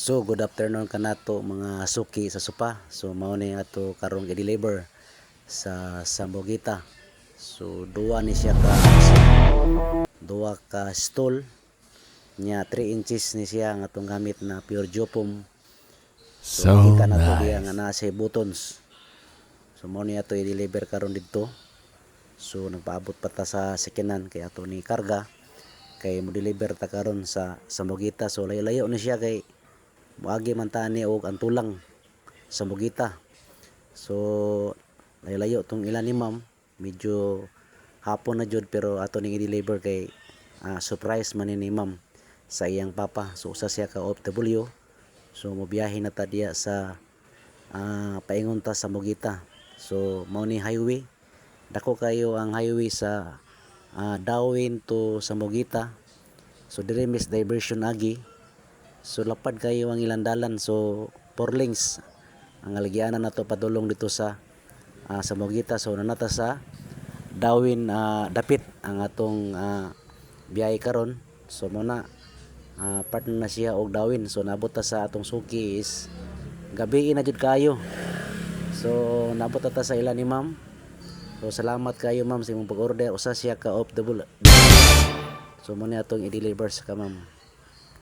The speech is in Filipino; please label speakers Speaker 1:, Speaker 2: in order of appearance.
Speaker 1: So good afternoon kanato mga suki sa supa. So mao ni ato karong i-deliver sa Sambogita. So duwa ka stall nya 3 inches ni siya ang atong gamit na pure jopum. So kita na to diya nga naa siya buttons. So mao ni ato i-deliver karon didto. So nagpaabot pa ta sa sekinan kay ato ni karga kay mo deliver ta karon sa Sambogita. So layo-layo ni siya kay muagi man ta ni og ang tulang sa Sambogita. So layo-layo tong ilan ni ma'am, medyo hapon na jud pero ato ning i-deliver kay surprise man ni ma'am sa iyang papa. So usa siya ka OFW. So mobiyahe na ta diya sa paingon ta sa Sambogita. So mao ni highway. Dako kayo ang highway sa Dawin to Sambogita. So dire mis diversion agi. So lapad kayo ang ilang dalan. So 4 lanes ang alagyanan nato padulong dito sa Sambogita. So nanata sa Dawin dapit ang atong biyahe karon. So muna part na siya og Dawin. So nabot ta sa atong suki is gabi na jud kayo. So nabot ta sa ilan ni ma'am. So salamat kayo ma'am sa imong pag-order. Usa siya ka off the bull. So muna atong i-deliver sa ka ma'am.